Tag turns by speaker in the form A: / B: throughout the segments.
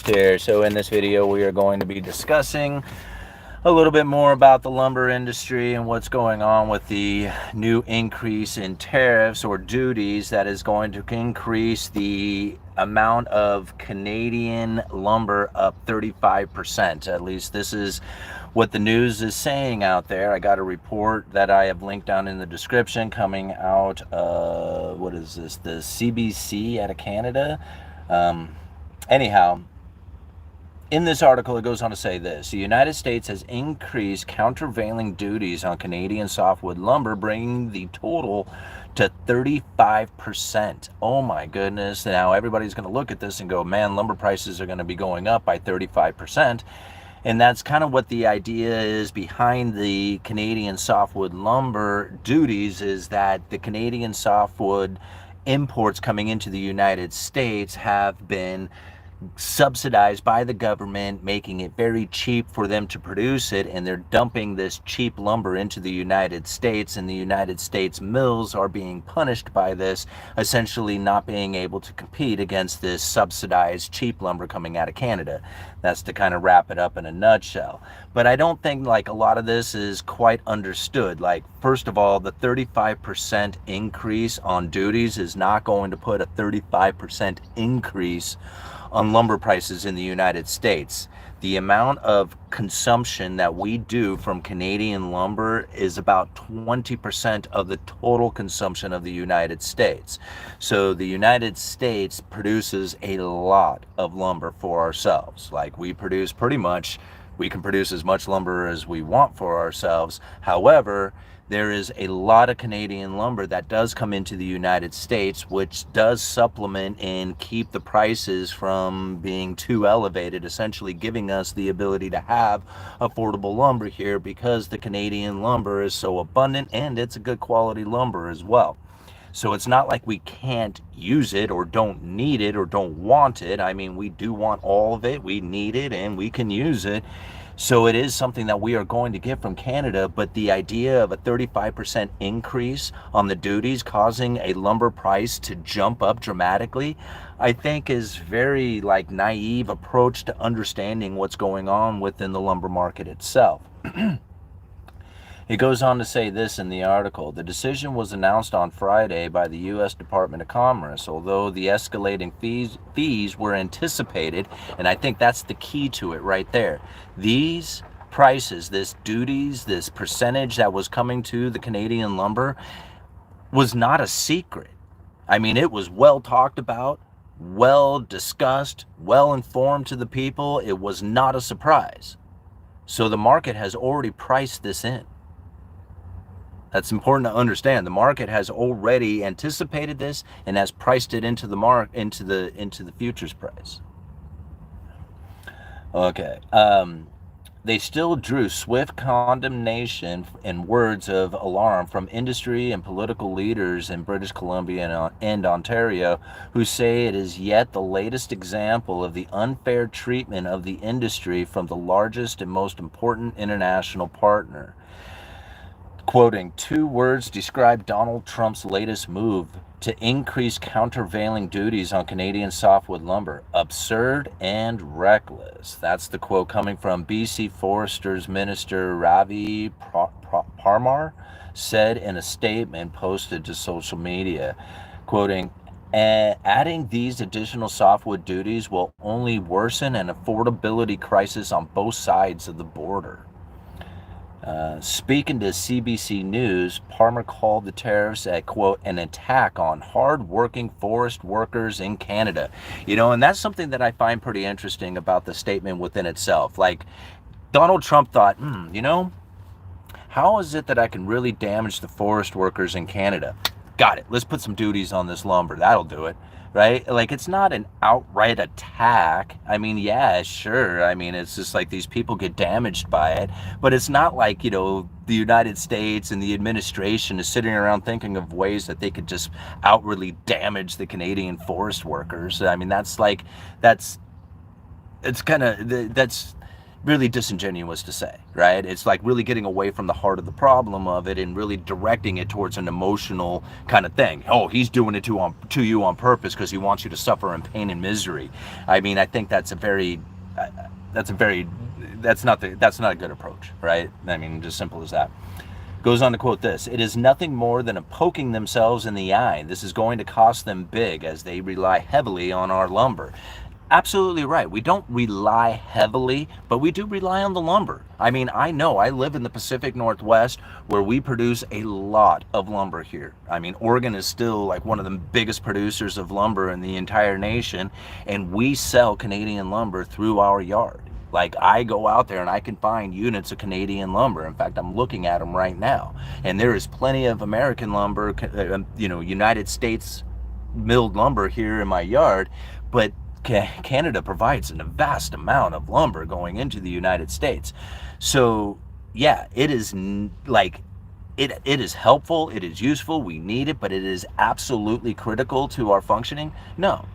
A: Economist here. So in this video we are going to be discussing a little bit more about the lumber industry and what's going on with the new increase in tariffs or duties that is going to increase the amount of Canadian lumber up 35%. At least this is what the news is saying out there. I got a report that I have linked down in the description coming out of, what is this, the CBC out of Canada. Anyhow, in this article, it goes on to say this: the United States has increased countervailing duties on Canadian softwood lumber, bringing the total to 35%. Oh my goodness. Now everybody's going to look at this and go, man, lumber prices are going to be going up by 35%. And that's kind of what the idea is behind the Canadian softwood lumber duties, is that the Canadian softwood imports coming into the United States have been subsidized by the government, making it very cheap for them to produce it, and they're dumping this cheap lumber into the United States, and the United States mills are being punished by this, essentially not being able to compete against this subsidized cheap lumber coming out of Canada. That's to kind of wrap it up in a nutshell. But I don't think like a lot of this is quite understood. Like, first of all, the 35% increase on duties is not going to put a 35% increase on lumber prices in the United States. The amount of consumption that we do from Canadian lumber is about 20% of the total consumption of the United States. So the United States produces a lot of lumber for ourselves. Like, we produce pretty much, we can produce as much lumber as we want for ourselves. However, there is a lot of Canadian lumber that does come into the United States, which does supplement and keep the prices from being too elevated, essentially giving us the ability to have affordable lumber here because the Canadian lumber is so abundant and it's a good quality lumber as well. So it's not like we can't use it or don't need it or don't want it. I mean, we do want all of it, we need it, and we can use it. So it is something that we are going to get from Canada, but the idea of a 35% increase on the duties causing a lumber price to jump up dramatically, I think is very like naive approach to understanding what's going on within the lumber market itself. It goes on to say this in the article: the decision was announced on Friday by the U.S. Department of Commerce. Although the escalating fees were anticipated, and I think that's the key to it right there. These prices, this duties, this percentage that was coming to the Canadian lumber was not a secret. I mean, it was well talked about, well discussed, well informed to the people. It was not a surprise. So the market has already priced this in. That's important to understand. The market has already anticipated this and has priced it into the into the futures price. Okay. They still drew swift condemnation and words of alarm from industry and political leaders in British Columbia and Ontario, who say it is yet the latest example of the unfair treatment of the industry from the largest and most important international partner. Quoting, two words describe Donald Trump's latest move to increase countervailing duties on Canadian softwood lumber: absurd and reckless. That's the quote coming from BC Foresters Minister Ravi Parmar, said in a statement posted to social media. Quoting, adding these additional softwood duties will only worsen an affordability crisis on both sides of the border. Speaking to CBC News, Palmer called the tariffs a, quote, an attack on hard-working forest workers in Canada. You know, and that's something that I find pretty interesting about the statement within itself. Like, Donald Trump thought, you know, how is it that I can really damage the forest workers in Canada? Got it. Let's put some duties on this lumber. That'll do it. Right? Like, it's not an outright attack. I mean, yeah, sure. I mean, it's just like these people get damaged by it. But it's not like, you know, the United States and the administration is sitting around thinking of ways that they could just outwardly damage the Canadian forest workers. I mean, that's really disingenuous to say, right? It's like really getting away from the heart of the problem of it and really directing it towards an emotional kind of thing. Oh, he's doing it to you on purpose because he wants you to suffer in pain and misery. I mean, I think that's that's not a good approach, right? I mean, just simple as that. Goes on to quote this: "It is nothing more than a poking themselves in the eye. This is going to cost them big as they rely heavily on our lumber." Absolutely right. We don't rely heavily, but we do rely on the lumber. I mean, I know I live in the Pacific Northwest where we produce a lot of lumber here. I mean, Oregon is still like one of the biggest producers of lumber in the entire nation, and we sell Canadian lumber through our yard. Like, I go out there and I can find units of Canadian lumber. In fact, I'm looking at them right now. And there is plenty of American lumber, United States milled lumber here in my yard. But Canada provides a vast amount of lumber going into the United States. So, yeah, it is it is helpful, it is useful, we need it, but it is absolutely critical to our functioning? No.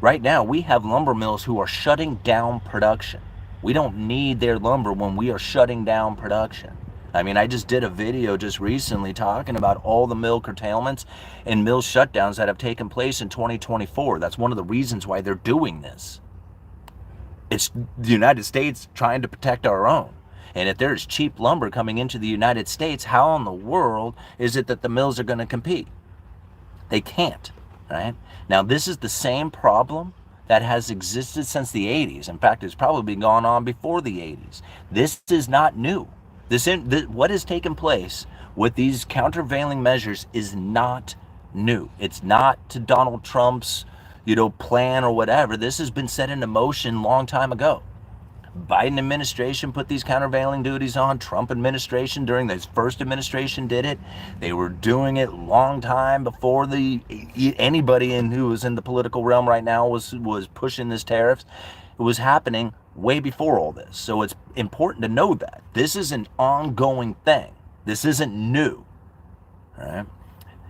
A: Right now, we have lumber mills who are shutting down production. We don't need their lumber when we are shutting down production. I mean, I just did a video just recently talking about all the mill curtailments and mill shutdowns that have taken place in 2024. That's one of the reasons why they're doing this. It's the United States trying to protect our own. And if there's cheap lumber coming into the United States, how in the world is it that the mills are going to compete? They can't, right? Now, this is the same problem that has existed since the 80s. In fact, it's probably gone on before the 80s. This is not new. What has taken place with these countervailing measures is not new. It's not to Donald Trump's, plan or whatever. This has been set into motion a long time ago. Biden administration put these countervailing duties on. Trump administration during his first administration did it. They were doing it long time before anybody who was in the political realm right now was pushing this tariffs. It was happening way before all this. So it's important to know that this is an ongoing thing. This isn't new. All right?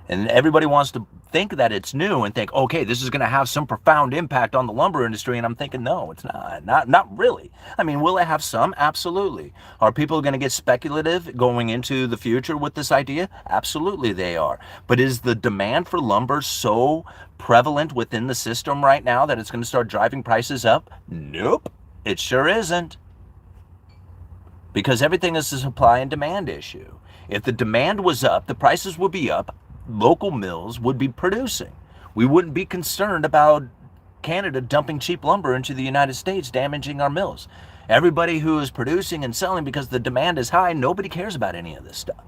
A: And everybody wants to think that it's new and think, okay, this is going to have some profound impact on the lumber industry. And I'm thinking, no, it's not really. I mean, will it have some? Absolutely. Are people going to get speculative going into the future with this idea? Absolutely they are. But is the demand for lumber so prevalent within the system right now that it's going to start driving prices up? Nope, it sure isn't. Because everything is a supply and demand issue. If the demand was up, the prices would be up. Local mills would be producing. We wouldn't be concerned about Canada dumping cheap lumber into the United States, damaging our mills. Everybody who is producing and selling because the demand is high, nobody cares about any of this stuff.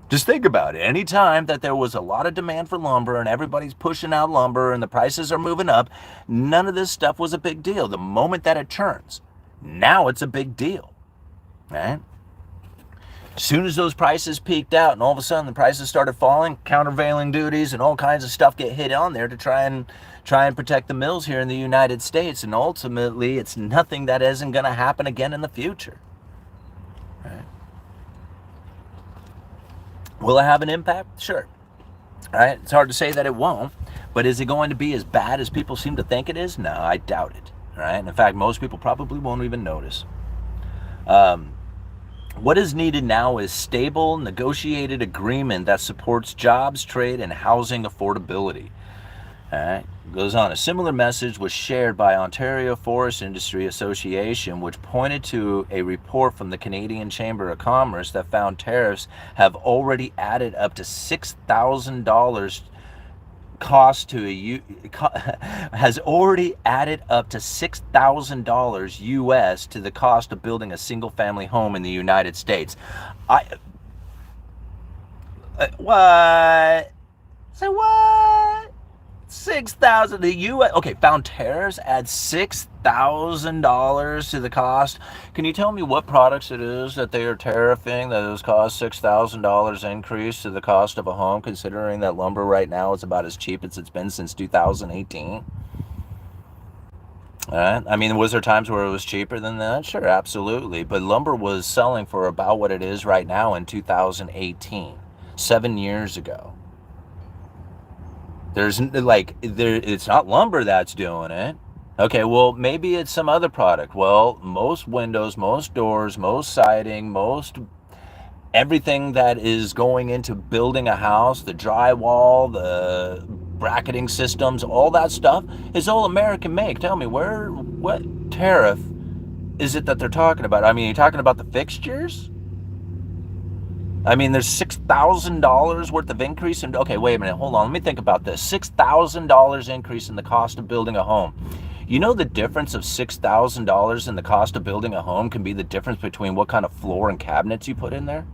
A: Just think about it. Anytime that there was a lot of demand for lumber and everybody's pushing out lumber and the prices are moving up, none of this stuff was a big deal. The moment that it turns, now it's a big deal, right? As soon as those prices peaked out and all of a sudden the prices started falling, countervailing duties and all kinds of stuff get hit on there to try and protect the mills here in the United States. And ultimately, it's nothing that isn't going to happen again in the future. Right? Will it have an impact? Sure. Right? It's hard to say that it won't, but is it going to be as bad as people seem to think it is? No, I doubt it. Right? In fact, most people probably won't even notice. What is needed now is stable, negotiated agreement that supports jobs, trade, and housing affordability. All right. Goes on. A similar message was shared by Ontario Forest Industry Association, which pointed to a report from the Canadian Chamber of Commerce that found tariffs have already added up to $6,000 cost to has already added up to $6,000 US to the cost of building a single family home in the United States. What? Say what? 6,000 the US. Okay, found tariffs add $6,000 to the cost. Can you tell me what products it is that they are tariffing that has caused $6,000 increase to the cost of a home, considering that lumber right now is about as cheap as it's been since 2018? All right. I mean, was there times where it was cheaper than that? Sure, absolutely. But lumber was selling for about what it is right now in 2018, 7 years ago. It's not lumber that's doing it. Okay, well, maybe it's some other product. Well, most windows, most doors, most siding, most everything that is going into building a house, the drywall, the bracketing systems, all that stuff is all American make. Tell me, what tariff is it that they're talking about? I mean, you're talking about the fixtures? I mean, there's $6,000 worth of increase in, okay, wait a minute, hold on, let me think about this. $6,000 increase in the cost of building a home. You know the difference of $6,000 in the cost of building a home can be the difference between what kind of floor and cabinets you put in there?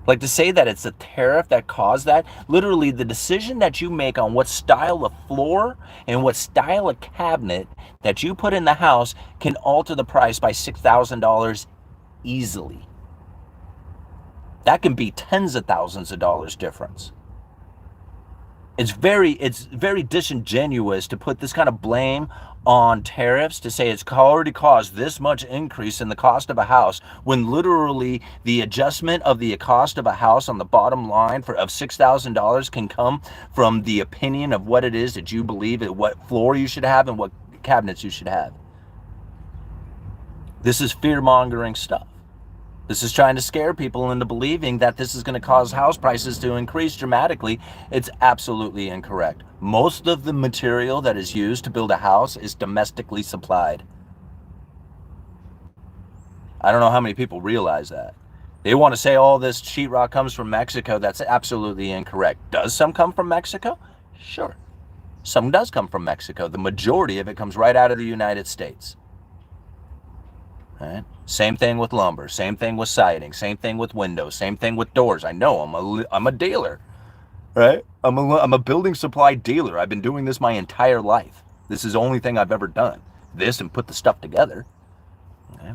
A: Like, to say that it's a tariff that caused that, literally the decision that you make on what style of floor and what style of cabinet that you put in the house can alter the price by $6,000 easily. That can be tens of thousands of dollars difference. It's very disingenuous to put this kind of blame on tariffs, to say it's already caused this much increase in the cost of a house, when literally the adjustment of the cost of a house on the bottom line of $6,000 can come from the opinion of what it is that you believe, and what floor you should have and what cabinets you should have. This is fear-mongering stuff. This is trying to scare people into believing that this is going to cause house prices to increase dramatically. It's absolutely incorrect. Most of the material that is used to build a house is domestically supplied. I don't know how many people realize that. They want to say all this sheetrock comes from Mexico. That's absolutely incorrect. Does some come from Mexico? Sure. Some does come from Mexico. The majority of it comes right out of the United States. Right? Same thing with lumber, same thing with siding, same thing with windows, same thing with doors. I know I'm a dealer, right? I'm a building supply dealer. I've been doing this my entire life. This is the only thing I've ever done. This and put the stuff together. Okay?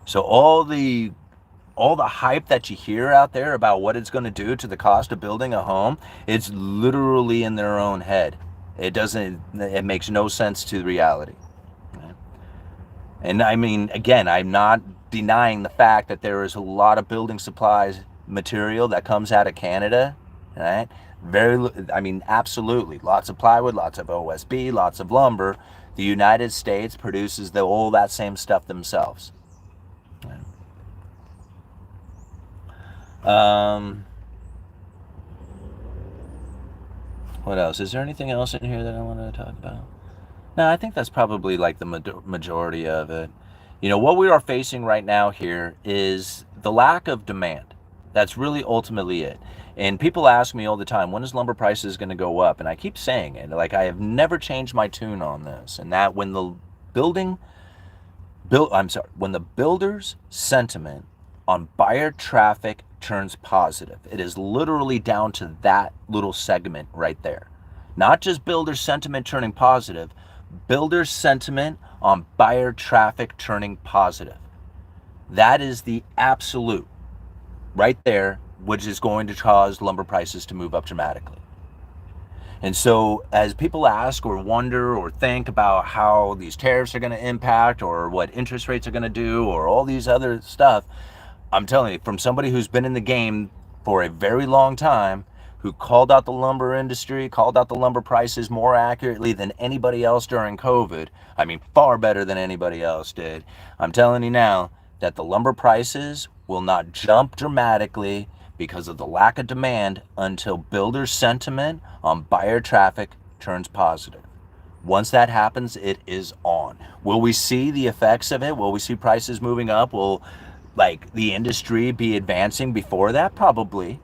A: So all the hype that you hear out there about what it's going to do to the cost of building a home, it's literally in their own head. It makes no sense to reality. And I mean, again, I'm not denying the fact that there is a lot of building supplies material that comes out of Canada, right? Absolutely. Lots of plywood, lots of OSB, lots of lumber. The United States produces all that same stuff themselves. What else? Is there anything else in here that I want to talk about? No, I think that's probably like the majority of it. You know, what we are facing right now here is the lack of demand. That's really ultimately it. And people ask me all the time, when is lumber prices going to go up? And I keep saying it, like, I have never changed my tune on this. And that when the builder's sentiment on buyer traffic turns positive, it is literally down to that little segment right there. Not just builder sentiment turning positive, builder sentiment on buyer traffic turning positive. That is the absolute right there, which is going to cause lumber prices to move up dramatically. And so as people ask or wonder or think about how these tariffs are going to impact, or what interest rates are going to do, or all these other stuff, I'm telling you, from somebody who's been in the game for a very long time, who called out the lumber industry, called out the lumber prices more accurately than anybody else during COVID. I mean, far better than anybody else did. I'm telling you now that the lumber prices will not jump dramatically because of the lack of demand until builder sentiment on buyer traffic turns positive. Once that happens, it is on. Will we see the effects of it? Will we see prices moving up? Will, like, the industry be advancing before that? Probably.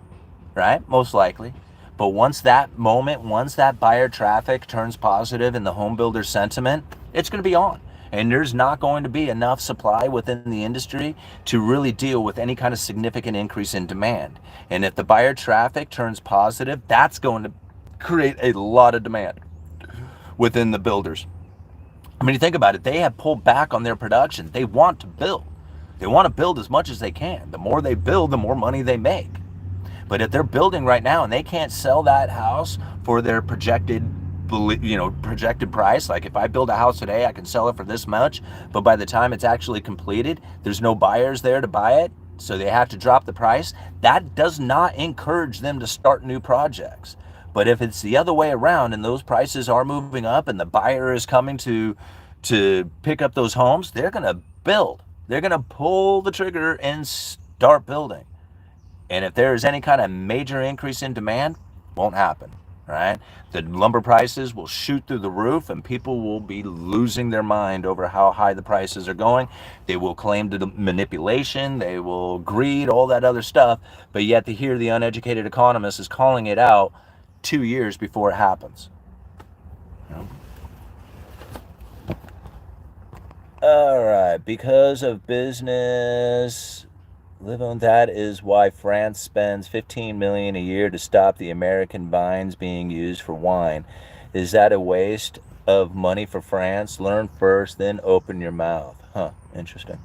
A: Right? Most likely. But once that buyer traffic turns positive in the home builder sentiment, it's going to be on. And there's not going to be enough supply within the industry to really deal with any kind of significant increase in demand. And if the buyer traffic turns positive, that's going to create a lot of demand within the builders. I mean, you think about it, they have pulled back on their production. They want to build. They want to build as much as they can. The more they build, the more money they make. But if they're building right now and they can't sell that house for their projected price, like if I build a house today, I can sell it for this much, but by the time it's actually completed, there's no buyers there to buy it, so they have to drop the price. That does not encourage them to start new projects. But if it's the other way around and those prices are moving up and the buyer is coming to pick up those homes, they're going to build. They're going to pull the trigger and start building. And if there is any kind of major increase in demand, won't happen, right? The lumber prices will shoot through the roof and people will be losing their mind over how high the prices are going. They will claim the manipulation, they will greed, all that other stuff. But yet to hear the uneducated economist is calling it out 2 years before it happens. You know? All right, because of business, live on that is why France spends 15 million a year to stop the American vines being used for wine. Is that a waste of money for France? Learn first, then open your mouth. Huh, interesting.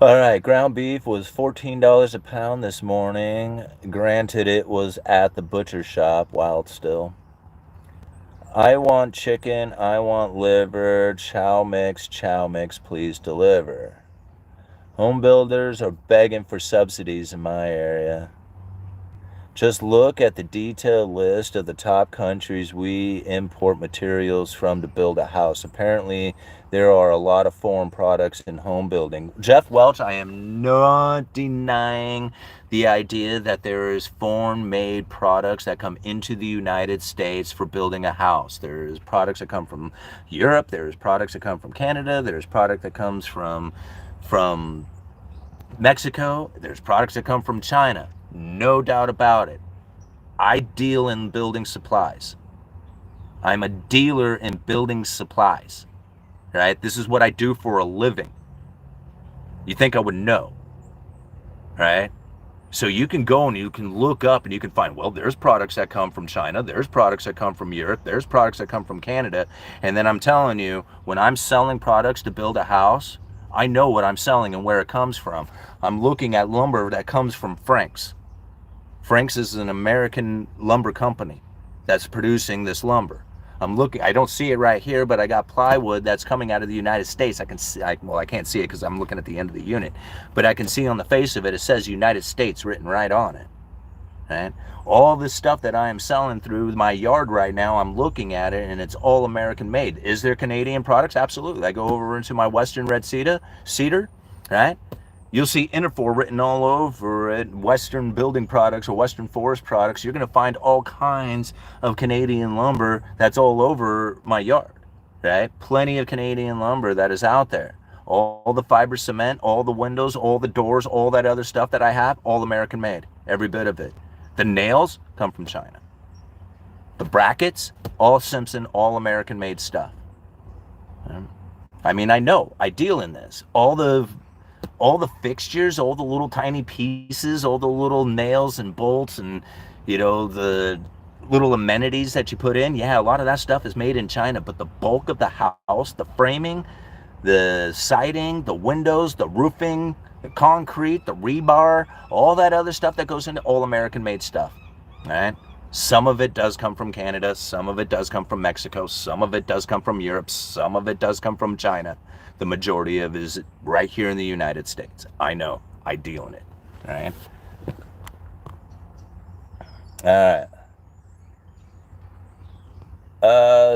A: All right, ground beef was $14 a pound this morning. Granted, it was at the butcher shop, wild still. I want chicken, I want liver, chow mix, please deliver. Home builders are begging for subsidies in my area. Just look at the detailed list of the top countries we import materials from to build a house. Apparently, there are a lot of foreign products in home building. Jeff Welch, I am not denying the idea that there is foreign-made products that come into the United States for building a house. There's products that come from Europe. There's products that come from Canada. There's product that comes from Mexico. There's products that come from China. No doubt about it. I deal in building supplies. I'm a dealer in building supplies, right? This is what I do for a living. You think I would know, right? So you can go and you can look up and you can find, well, there's products that come from China. There's products that come from Europe. There's products that come from Canada. And then I'm telling you, when I'm selling products to build a house, I know what I'm selling and where it comes from. I'm looking at lumber that comes from Frank's. Frank's is an American lumber company that's producing this lumber. I'm looking, I don't see it right here, but I got plywood that's coming out of the United States. I can see, well, I can't see it because I'm looking at the end of the unit, but I can see on the face of it, it says United States written right on it. Right? All this stuff that I am selling through my yard right now, I'm looking at it and it's all American made. Is there Canadian products? Absolutely. I go over into my Western red cedar, right? You'll see Interfor written all over it, Western building products or Western forest products. You're going to find all kinds of Canadian lumber that's all over my yard, right? Plenty of Canadian lumber that is out there. All the fiber cement, all the windows, all the doors, all that other stuff that I have, all American made, every bit of it. The nails come from China. The brackets, all Simpson, all American made stuff. I mean, I know, I deal in this. All the fixtures, all the little tiny pieces, all the little nails and bolts and, you know, the little amenities that you put in. Yeah, a lot of that stuff is made in China, but the bulk of the house, the framing, the siding, the windows, the roofing, the concrete, the rebar, all that other stuff that goes into all American made stuff, right? Some of it does come from Canada, some of it does come from Mexico, some of it does come from Europe, some of it does come from China. The majority of it is right here in the United States. I know, I deal in it, all right? All right.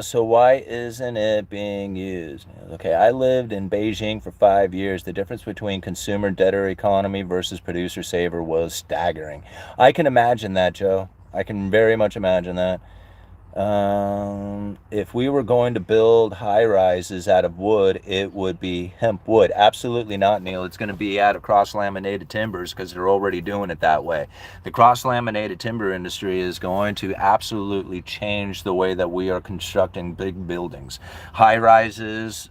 A: So why isn't it being used? Okay, I lived in Beijing for 5 years. The difference between consumer debtor economy versus producer saver was staggering. I can imagine that, Joe. I can very much imagine that. If we were going to build high rises out of wood, it would be hemp wood. Absolutely not, Neil. It's going to be out of cross-laminated timbers because they're already doing it that way. The cross-laminated timber industry is going to absolutely change the way that we are constructing big buildings. High rises,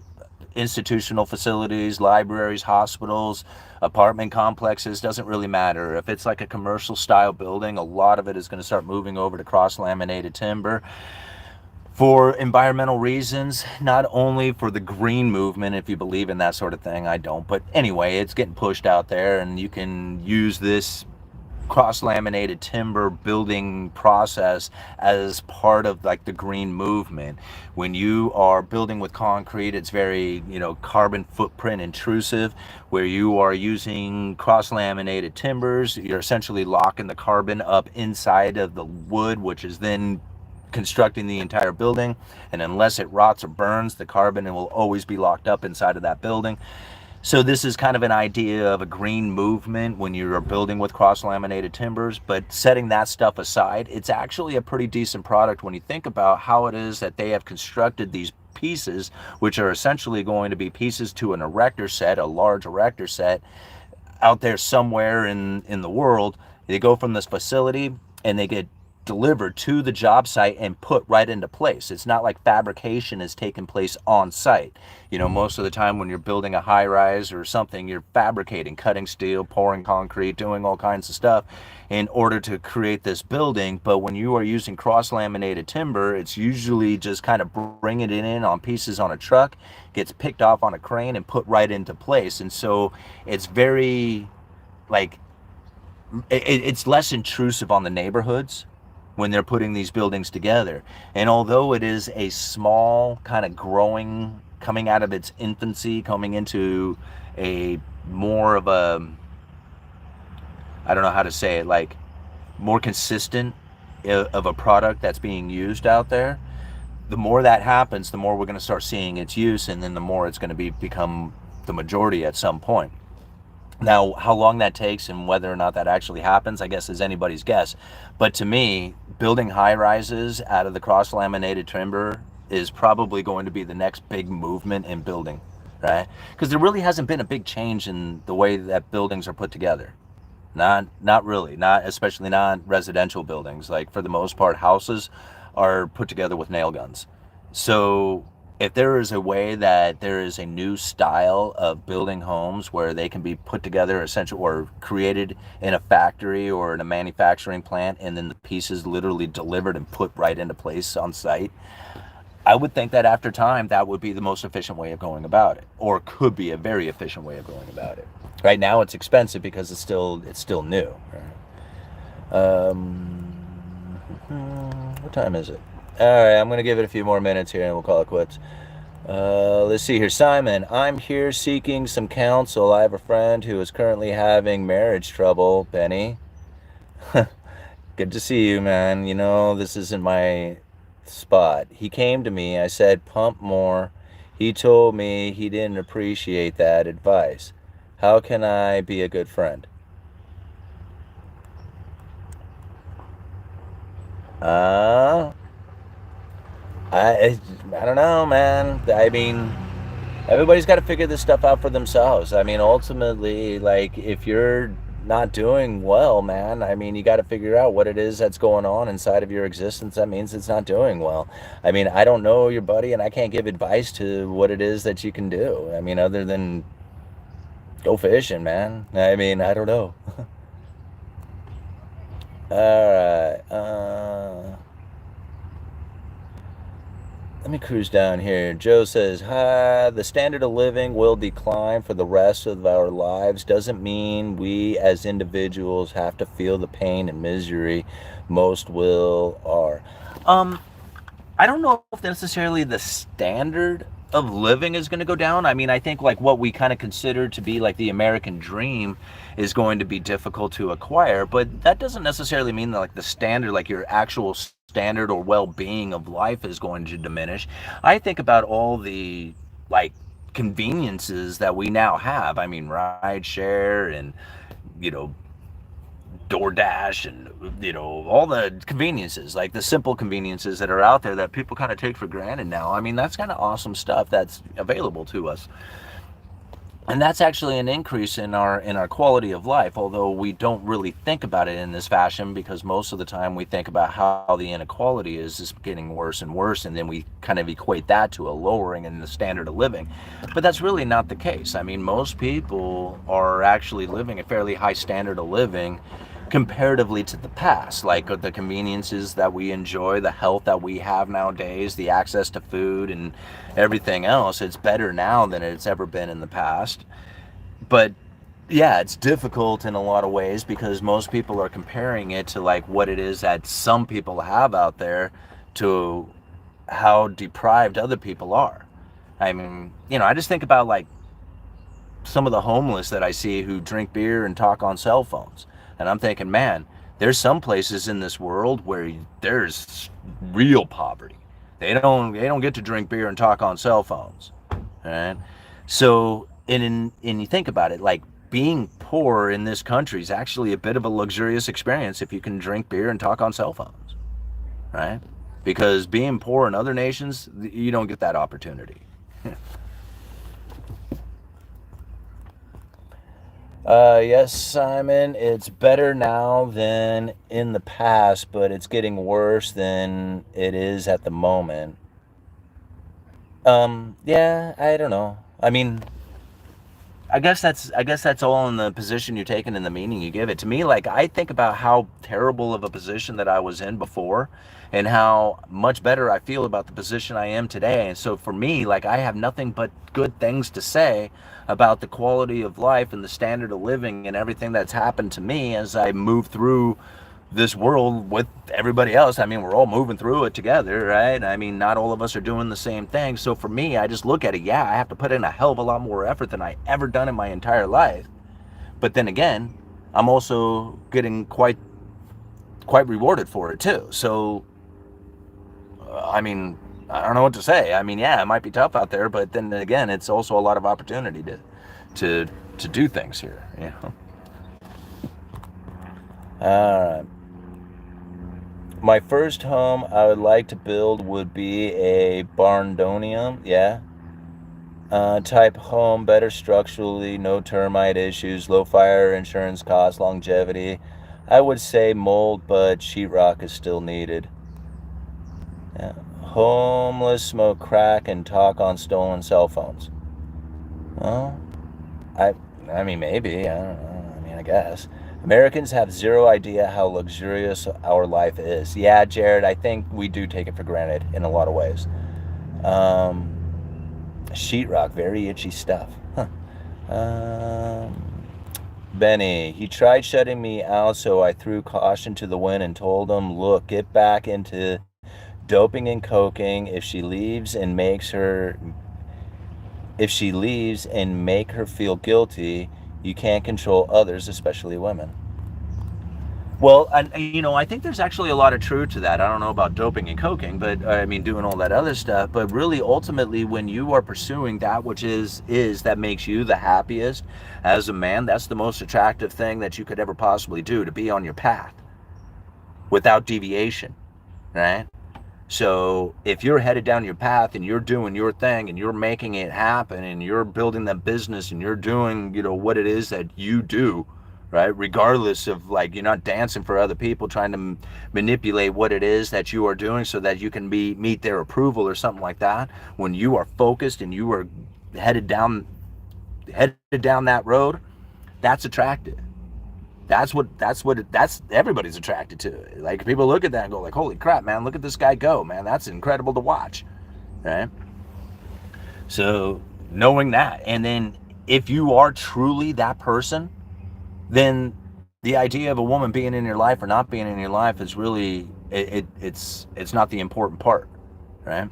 A: institutional facilities, libraries, hospitals, apartment complexes, doesn't really matter. If it's like a commercial style building, a lot of it is going to start moving over to cross-laminated timber for environmental reasons, not only for the green movement, if you believe in that sort of thing. I don't, but anyway, it's getting pushed out there and you can use this cross-laminated timber building process as part of like the green movement. When you are building with concrete, it's very, carbon footprint intrusive. Where you are using cross-laminated timbers, you're essentially locking the carbon up inside of the wood, which is then constructing the entire building. And unless it rots or burns, the carbon will always be locked up inside of that building. So this is kind of an idea of a green movement when you're building with cross-laminated timbers, but setting that stuff aside, it's actually a pretty decent product when you think about how it is that they have constructed these pieces, which are essentially going to be pieces to an erector set, a large erector set, out there somewhere in the world. They go from this facility and they get delivered to the job site and put right into place. It's not like fabrication is taking place on site. Most of the time when you're building a high rise or something, you're fabricating, cutting steel, pouring concrete, doing all kinds of stuff in order to create this building. But when you are using cross-laminated timber, it's usually just kind of bringing it in on pieces on a truck, gets picked off on a crane and put right into place. And so it's very, like, it's less intrusive on the neighborhoods when they're putting these buildings together. And although it is a small kind of growing, coming out of its infancy, coming into a more of a, I don't know how to say it, like more consistent of a product that's being used out there, the more that happens, the more we're going to start seeing its use, and then the more it's going to become the majority at some point. Now, how long that takes and whether or not that actually happens, I guess is anybody's guess. But to me, building high rises out of the cross-laminated timber is probably going to be the next big movement in building, right? Because there really hasn't been a big change in the way that buildings are put together. Not really, not especially not residential buildings. Like for the most part, houses are put together with nail guns. So if there is a way that there is a new style of building homes where they can be put together essentially or created in a factory or in a manufacturing plant, and then the pieces literally delivered and put right into place on site, I would think that after time that would be the most efficient way of going about it, or could be a very efficient way of going about it. Right now it's expensive because it's still new. What time is it? All right, I'm going to give it a few more minutes here and we'll call it quits. Let's see here. Simon, I'm here seeking some counsel. I have a friend who is currently having marriage trouble. Benny. Good to see you, man. This isn't my spot. He came to me. I said, pump more. He told me he didn't appreciate that advice. How can I be a good friend? I don't know, man. I mean, everybody's got to figure this stuff out for themselves. I mean, ultimately, like, if you're not doing well, man, I mean, you got to figure out what it is that's going on inside of your existence. That means it's not doing well. I mean, I don't know your buddy, and I can't give advice to what it is that you can do. I mean, other than go fishing, man. I mean, I don't know. All right. Let me cruise down here. Joe says, hi, the standard of living will decline for the rest of our lives. Doesn't mean we as individuals have to feel the pain and misery most will are. I don't know if necessarily the standard of living is going to go down. I mean, I think like what we kind of consider to be like the American dream is going to be difficult to acquire, but that doesn't necessarily mean that like the standard, like your actual standard or well-being of life is going to diminish. I think about all the like conveniences that we now have. I mean, ride share and, you know, DoorDash and, you know, all the conveniences, like the simple conveniences that are out there that people kind of take for granted now. I mean, that's kind of awesome stuff that's available to us. And that's actually an increase in our quality of life, although we don't really think about it in this fashion, because most of the time we think about how the inequality is just getting worse and worse, and then we kind of equate that to a lowering in the standard of living. But that's really not the case. I mean, most people are actually living a fairly high standard of living comparatively to the past, like the conveniences that we enjoy, the health that we have nowadays, the access to food and everything else. It's better now than it's ever been in the past. But yeah, it's difficult in a lot of ways because most people are comparing it to like what it is that some people have out there to how deprived other people are. I mean, I just think about like some of the homeless that I see who drink beer and talk on cell phones. And I'm thinking, man, there's some places in this world where there's real poverty. They don't get to drink beer and talk on cell phones. Right? So, and you think about it, like being poor in this country is actually a bit of a luxurious experience if you can drink beer and talk on cell phones, right? Because being poor in other nations, you don't get that opportunity. Yes, Simon, it's better now than in the past, but it's getting worse than it is at the moment. Yeah, I don't know. I mean, I guess that's all in the position you're taking and the meaning you give it. To me, like I think about how terrible of a position that I was in before and how much better I feel about the position I am today. And so for me, like I have nothing but good things to say about the quality of life and the standard of living and everything that's happened to me as I move through this world with everybody else. I mean, we're all moving through it together, right? I mean, not all of us are doing the same thing. So for me, I just look at it, yeah, I have to put in a hell of a lot more effort than I ever done in my entire life. But then again, I'm also getting quite rewarded for it too. So I mean, I don't know what to say. I mean, yeah, it might be tough out there, but then again, it's also a lot of opportunity to to do things here, you know. All right. My first home I would like to build would be a barndonium, yeah, type home, better structurally, no termite issues, low fire insurance costs, longevity. I would say mold, but sheetrock is still needed. Yeah. Homeless smoke crack and talk on stolen cell phones. Well, I, I mean, maybe. I don't know. I mean, I guess. Americans have zero idea how luxurious our life is. Yeah, Jared, I think we do take it for granted in a lot of ways. Um, Sheetrock, very itchy stuff. Huh. Benny, he tried shutting me out, so I threw caution to the wind and told him, look, get back into doping and coking. If she leaves and make her feel guilty, you can't control others, especially women. Well, and I think there's actually a lot of truth to that. I don't know about doping and coking, but I mean doing all that other stuff. But really, ultimately, when you are pursuing that which is that makes you the happiest as a man, that's the most attractive thing that you could ever possibly do, to be on your path without deviation, right? So if you're headed down your path and you're doing your thing and you're making it happen and you're building that business and you're doing, what it is that you do, right? Regardless of, like, you're not dancing for other people trying to manipulate what it is that you are doing so that you can meet their approval or something like that. When you are focused and you are headed down headed down that road, that's attractive. That's everybody's attracted to it. Like, people look at that and go like, holy crap, man, look at this guy go, man, that's incredible to watch, right? So knowing that, and then if you are truly that person, then the idea of a woman being in your life or not being in your life is really it's not the important part, right?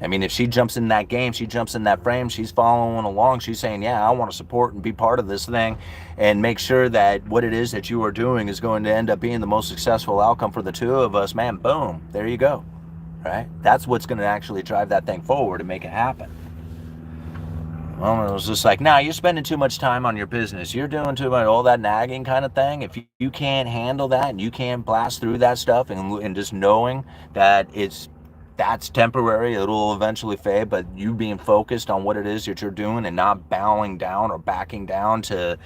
A: I mean, if she jumps in that game, she jumps in that frame, she's following along, she's saying, yeah, I want to support and be part of this thing and make sure that what it is that you are doing is going to end up being the most successful outcome for the two of us, man, boom, there you go, right? That's what's going to actually drive that thing forward and make it happen. Well, it was just like, nah, you're spending too much time on your business. You're doing too much, all that nagging kind of thing. If you can't handle that and you can't blast through that stuff and just knowing that that's temporary, it'll eventually fade, but you being focused on what it is that you're doing and not bowing down or backing down to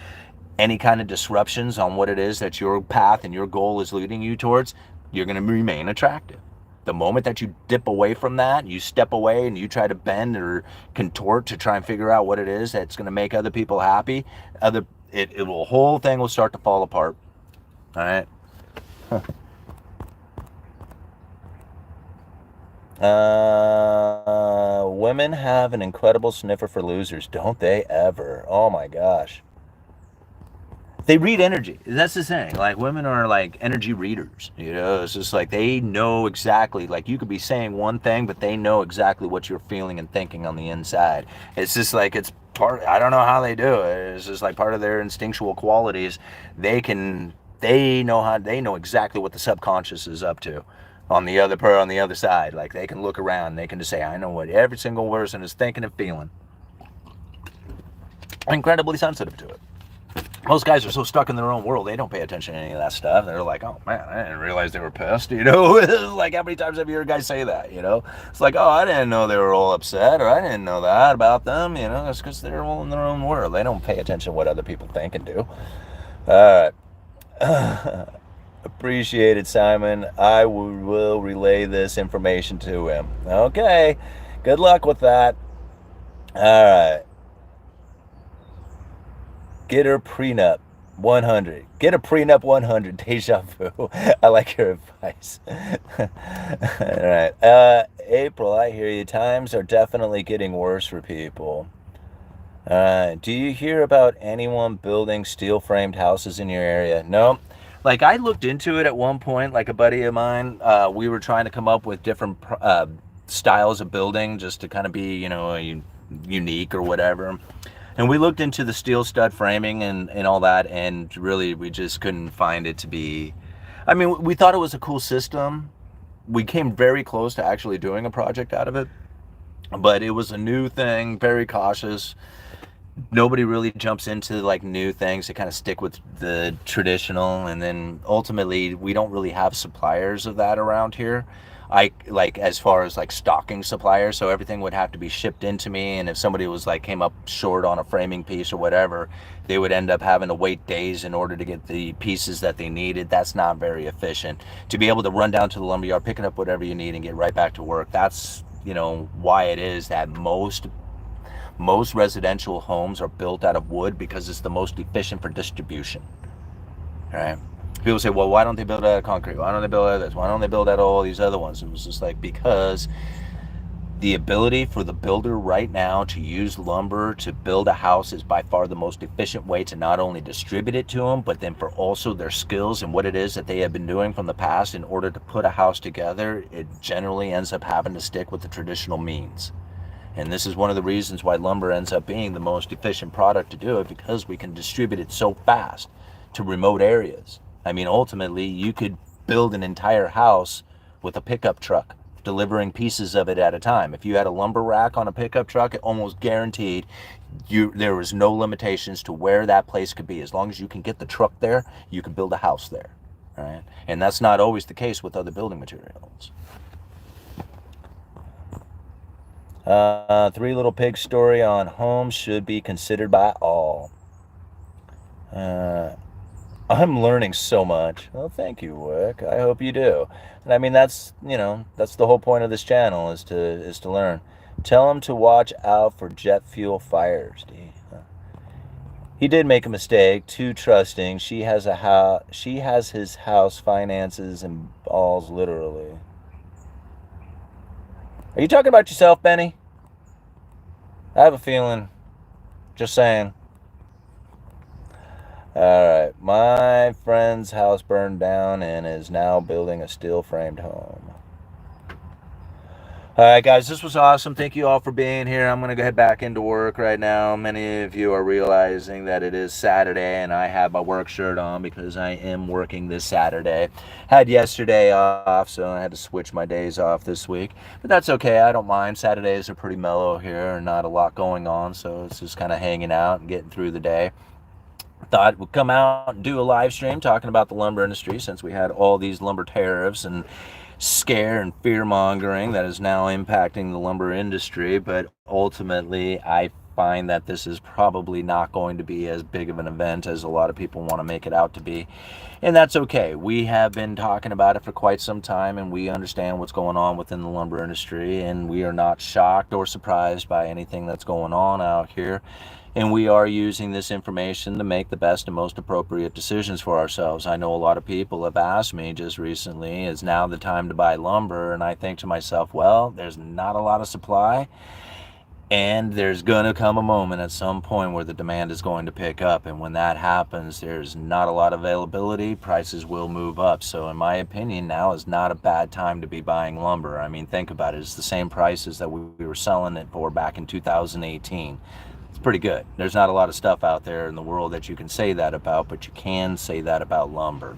A: any kind of disruptions on what it is that your path and your goal is leading you towards, you're going to remain attractive. The moment that you dip away from that, you step away and you try to bend or contort to try and figure out what it is that's going to make other people happy, whole thing will start to fall apart. All right. Women have an incredible sniffer for losers, don't they ever? Oh my gosh. they read energy. That's the thing. Like women are like energy readers. It's just like they know exactly. Like you could be saying one thing, but they know exactly what you're feeling and thinking on the inside. It's just like it's part. I don't know how they do it. It's just like part of their instinctual qualities. They can. They know how. They know exactly what the subconscious is up to. On the other side, like they can look around. They can just say, "I know what every single person is thinking and feeling." Incredibly sensitive to it. Most guys are so stuck in their own world, they don't pay attention to any of that stuff. They're like, oh man, I didn't realize they were pissed, Like, how many times have you heard guys say that, It's like, oh, I didn't know they were all upset, or I didn't know that about them, It's because they're all in their own world. They don't pay attention to what other people think and do. All right. Appreciate it, Simon. I will relay this information to him. Okay. Good luck with that. All right. Get her prenup 100. Get a prenup 100. Deja vu. I like your advice. All right. April, I hear you. Times are definitely getting worse for people. Do you hear about anyone building steel framed houses in your area? No. Like I looked into it at one point, like a buddy of mine, we were trying to come up with different styles of building just to kind of be, unique or whatever. And we looked into the steel stud framing and all that, and really we just couldn't find it to be, I mean, we thought it was a cool system. We came very close to actually doing a project out of it, but it was a new thing, very cautious. Nobody really jumps into like new things. They kind of stick with the traditional, and then ultimately we don't really have suppliers of that around here. I like as far as like stocking suppliers, so everything would have to be shipped into me, and if somebody was like came up short on a framing piece or whatever, they would end up having to wait days in order to get the pieces that they needed. That's not very efficient. To be able to run down to the lumberyard, picking up whatever you need and get right back to work, that's why it is that most residential homes are built out of wood, because it's the most efficient for distribution. All right. People say, well, why don't they build out of concrete? Why don't they build out of this? Why don't they build out of all these other ones? It was just like, because the ability for the builder right now to use lumber to build a house is by far the most efficient way to not only distribute it to them, but then for also their skills and what it is that they have been doing from the past in order to put a house together. It generally ends up having to stick with the traditional means. And this is one of the reasons why lumber ends up being the most efficient product to do it, because we can distribute it so fast to remote areas. I mean, ultimately, you could build an entire house with a pickup truck, delivering pieces of it at a time. If you had a lumber rack on a pickup truck, it almost guaranteed there was no limitations to where that place could be. As long as you can get the truck there, you can build a house there. Right? And that's not always the case with other building materials. 3 Little Pigs story on homes should be considered by all. I'm learning so much. Well, thank you, Wick. I hope you do. And I mean, that's the whole point of this channel is to learn. Tell him to watch out for jet fuel fires. He did make a mistake. Too trusting. She has his house finances and balls, literally. Are you talking about yourself, Benny? I have a feeling. Just saying. Alright, my friend's house burned down and is now building a steel framed home. Alright guys, this was awesome. Thank you all for being here. I'm going to go head back into work right now. Many of you are realizing that it is Saturday and I have my work shirt on because I am working this Saturday. Had yesterday off, so I had to switch my days off this week. But that's okay, I don't mind. Saturdays are pretty mellow here, not a lot going on, so it's just kind of hanging out and getting through the day. Thought we'd come out and do a live stream talking about the lumber industry, since we had all these lumber tariffs and scare and fear mongering that is now impacting the lumber industry. But ultimately, I find that this is probably not going to be as big of an event as a lot of people want to make it out to be. And that's okay. We have been talking about it for quite some time, and we understand what's going on within the lumber industry, and we are not shocked or surprised by anything that's going on out here. And we are using this information to make the best and most appropriate decisions for ourselves. I know a lot of people have asked me just recently, is now the time to buy lumber? And I think to myself, well, there's not a lot of supply. And there's going to come a moment at some point where the demand is going to pick up. And when that happens, there's not a lot of availability. Prices will move up. So in my opinion, now is not a bad time to be buying lumber. I mean, think about it. It's the same prices that we were selling it for back in 2018. It's pretty good. There's not a lot of stuff out there in the world that you can say that about, but you can say that about lumber.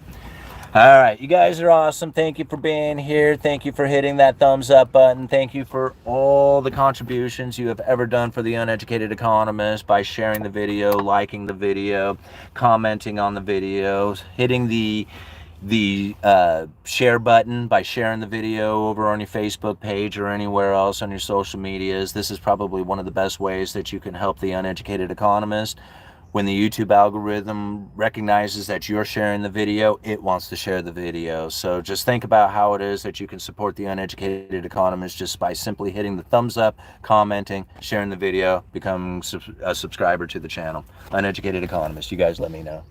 A: All right, you guys are awesome. Thank you for being here. Thank you for hitting that thumbs up button. Thank you for all the contributions you have ever done for the Uneducated Economist by sharing the video, liking the video, commenting on the videos, hitting the share button by sharing the video over on your Facebook page or anywhere else on your social medias. This is probably one of the best ways that you can help the Uneducated Economist. When the YouTube algorithm recognizes that you're sharing the video, it wants to share the video. So just think about how it is that you can support the Uneducated Economist just by simply hitting the thumbs up, commenting, sharing the video, becoming a subscriber to the channel. Uneducated Economist, you guys let me know.